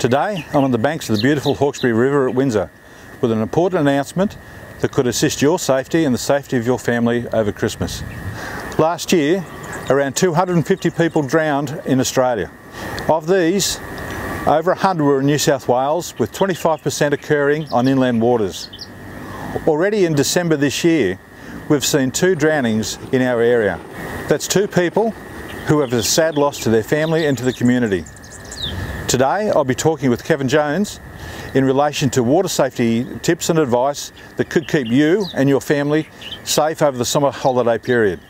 Today I'm on the banks of the beautiful Hawkesbury River at Windsor with an important announcement that could assist your safety and the safety of your family over Christmas. Last year, around 250 people drowned in Australia. Of these, over 100 were in New South Wales, with 25% occurring on inland waters. Already in December this year, we've seen 2 drownings in our area. That's 2 people who have a sad loss to their family and to the community. Today I'll be talking with Kevin Jones in relation to water safety tips and advice that could keep you and your family safe over the summer holiday period.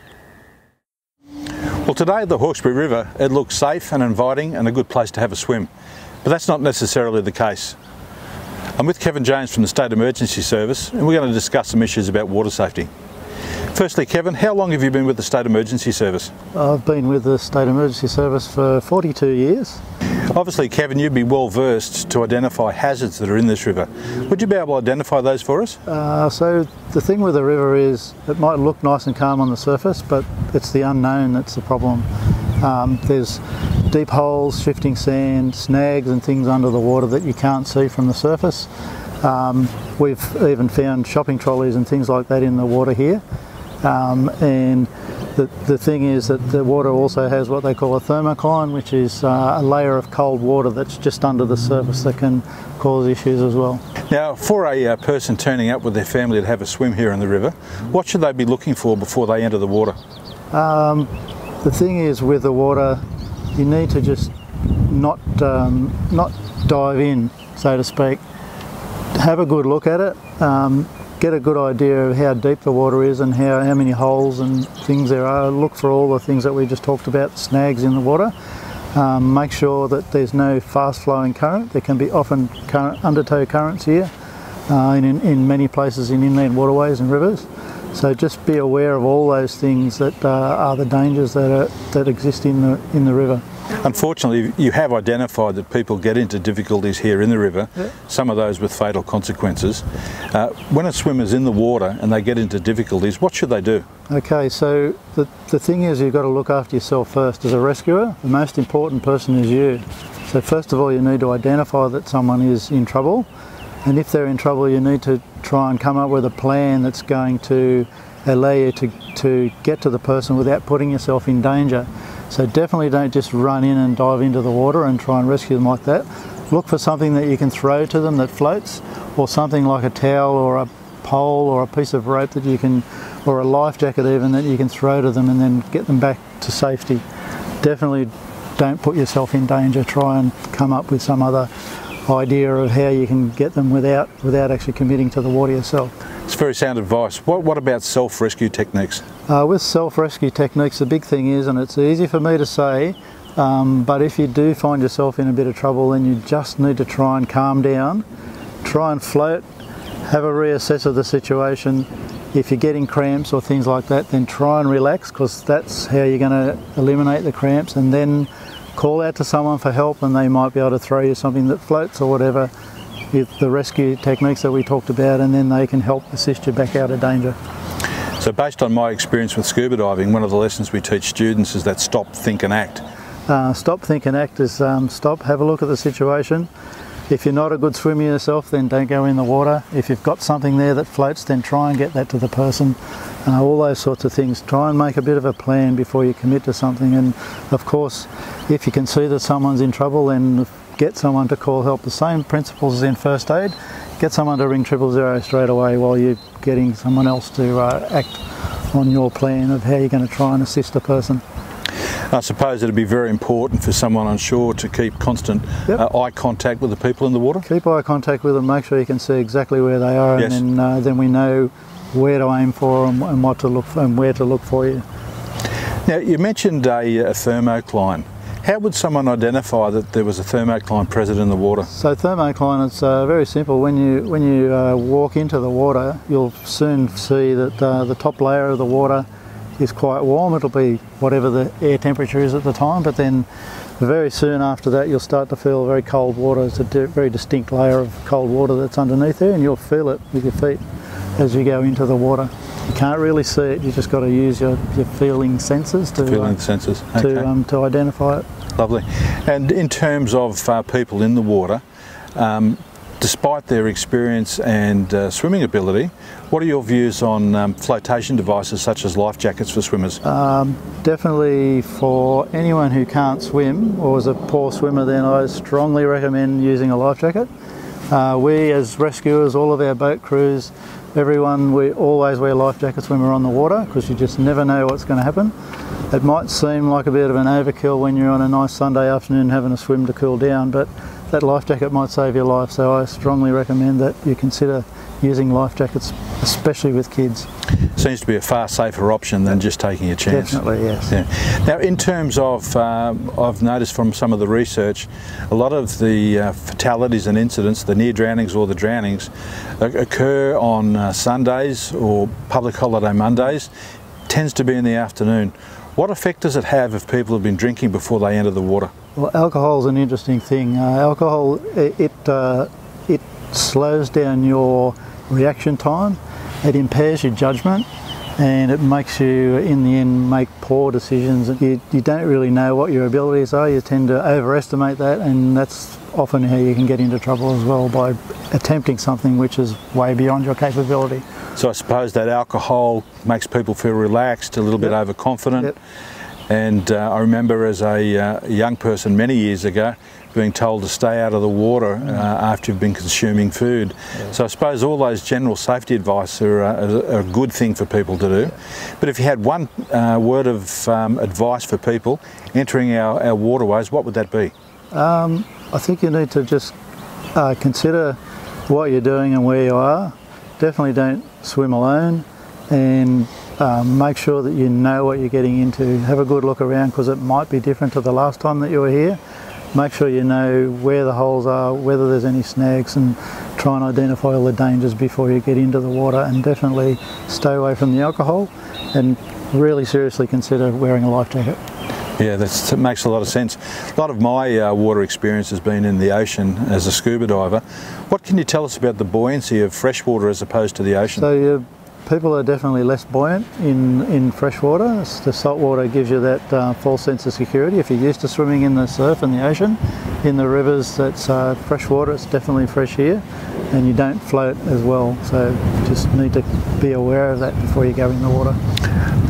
Well, today at the Hawkesbury River it looks safe and inviting and a good place to have a swim, but that's not necessarily the case. I'm with Kevin Jones from the State Emergency Service and we're going to discuss some issues about water safety. Firstly, Kevin, how long have you been with the State Emergency Service? I've been with the State Emergency Service for 42 years. Obviously, Kevin, you'd be well versed to identify hazards that are in this river. Would you be able to identify those for us? So the thing with the river is it might look nice and calm on the surface, but it's the unknown that's the problem. There's deep holes, shifting sand, snags and things under the water that you can't see from the surface. We've even found shopping trolleys and things like that in the water here. And the thing is that the water also has what they call a thermocline, which is a layer of cold water that's just under the surface that can cause issues as well. Now, for a person turning up with their family to have a swim here in the river, what should they be looking for before they enter the water? The thing is with the water, you need to just not dive in, so to speak. Have a good look at it. Get a good idea of how deep the water is and how many holes and things there are. Look for all the things that we just talked about, snags in the water. Make sure that there's no fast flowing current. There can be often undertow currents here in many places in inland waterways and rivers. So just be aware of all those things that are the dangers that exist in the river. Unfortunately, you have identified that people get into difficulties here in the river, some of those with fatal consequences. When a swimmer's in the water and they get into difficulties, what should they do? Okay, so the thing is you've got to look after yourself first. As a rescuer, the most important person is you. So first of all, you need to identify that someone is in trouble, and if they're in trouble, you need to try and come up with a plan that's going to allow you to get to the person without putting yourself in danger. So definitely don't just run in and dive into the water and try and rescue them like that. Look for something that you can throw to them that floats, or something like a towel or a pole or a piece of rope that you can, or a life jacket even, that you can throw to them and then get them back to safety. Definitely don't put yourself in danger. Try and come up with some other idea of how you can get them without actually committing to the water yourself. It's very sound advice. What about self-rescue techniques? With self-rescue techniques, the big thing is, and it's easy for me to say, but if you do find yourself in a bit of trouble, then you just need to try and calm down, try and float, have a reassess of the situation. If you're getting cramps or things like that, then try and relax, because that's how you're going to eliminate the cramps, and then call out to someone for help and they might be able to throw you something that floats or whatever, with the rescue techniques that we talked about, and then they can help assist you back out of danger. So based on my experience with scuba diving, one of the lessons we teach students is that stop, think and act. Stop, think and act is stop, have a look at the situation. If you're not a good swimmer yourself, then don't go in the water. If you've got something there that floats, then try and get that to the person. All those sorts of things. Try and make a bit of a plan before you commit to something. And of course, if you can see that someone's in trouble, then get someone to call help. The same principles as in first aid. Get someone to ring 000 straight away while you're getting someone else to act on your plan of how you're going to try and assist a person. I suppose it'd be very important for someone on shore to keep constant eye contact with the people in the water? Keep eye contact with them, make sure you can see exactly where they are, yes. And then we know where to aim for and what to look for and where to look for you. Now, you mentioned a thermocline. How would someone identify that there was a thermocline present in the water? So thermocline, it's very simple. When you walk into the water, you'll soon see that the top layer of the water is quite warm. It'll be whatever the air temperature is at the time, but then very soon after that you'll start to feel very cold water. It's a very distinct layer of cold water that's underneath there, and you'll feel it with your feet as you go into the water. You can't really see it, you just got to use your feeling senses to, to identify it. Lovely. And in terms of people in the water, despite their experience and swimming ability, what are your views on flotation devices such as life jackets for swimmers? Definitely for anyone who can't swim or is a poor swimmer, then I strongly recommend using a life jacket. We as rescuers, all of our boat crews, everyone, we always wear life jackets when we're on the water because you just never know what's going to happen. It might seem like a bit of an overkill when you're on a nice Sunday afternoon having a swim to cool down, but that life jacket might save your life, so I strongly recommend that you consider using life jackets, especially with kids. Seems to be a far safer option than just taking a chance. Definitely, yes. Yeah. Now, in terms of, I've noticed from some of the research, a lot of the fatalities and incidents, the near drownings or the drownings, occur on Sundays or public holiday Mondays. Tends to be in the afternoon. What effect does it have if people have been drinking before they enter the water? Well, alcohol is an interesting thing. Alcohol, it slows down your reaction time, it impairs your judgment, and it makes you, in the end, make poor decisions. You don't really know what your abilities are, you tend to overestimate that, and that's often how you can get into trouble as well, by attempting something which is way beyond your capability. So I suppose that alcohol makes people feel relaxed, a little bit overconfident. Yep. And I remember as a young person many years ago being told to stay out of the water after you've been consuming food. Yeah. So I suppose all those general safety advice are a good thing for people to do. Yeah. But if you had one word of advice for people entering our waterways, what would that be? I think you need to just consider what you're doing and where you are. Definitely don't swim alone, and make sure that you know what you're getting into. Have a good look around because it might be different to the last time that you were here. Make sure you know where the holes are, whether there's any snags, and try and identify all the dangers before you get into the water, and definitely stay away from the alcohol and really seriously consider wearing a life jacket. Yeah, that makes a lot of sense. A lot of my water experience has been in the ocean as a scuba diver. What can you tell us about the buoyancy of freshwater as opposed to the ocean? So people are definitely less buoyant in freshwater. The saltwater gives you that false sense of security. If you're used to swimming in the surf and the ocean, in the rivers that's freshwater, it's definitely fresh here, and you don't float as well. So you just need to be aware of that before you go in the water.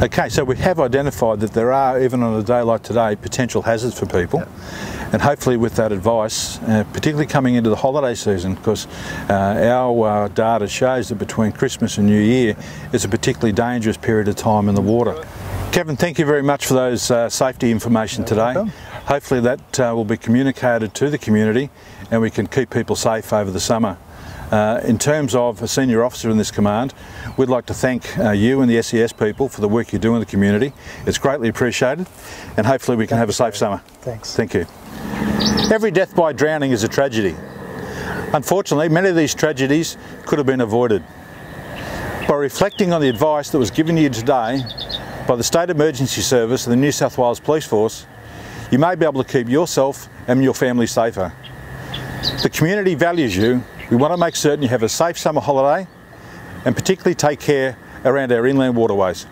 Okay, so we have identified that there are, even on a day like today, potential hazards for people. Yep. And hopefully with that advice, particularly coming into the holiday season, because our data shows that between Christmas and New Year is a particularly dangerous period of time in the water. Kevin, thank you very much for those safety information today. Welcome. Hopefully that will be communicated to the community and we can keep people safe over the summer. In terms of a senior officer in this command, we'd like to thank you and the SES people for the work you do in the community. It's greatly appreciated, and hopefully we can have a safe summer. Thanks. Thank you. Every death by drowning is a tragedy. Unfortunately, many of these tragedies could have been avoided. By reflecting on the advice that was given to you today by the State Emergency Service and the New South Wales Police Force, you may be able to keep yourself and your family safer. The community values you. We want to make certain you have a safe summer holiday and particularly take care around our inland waterways.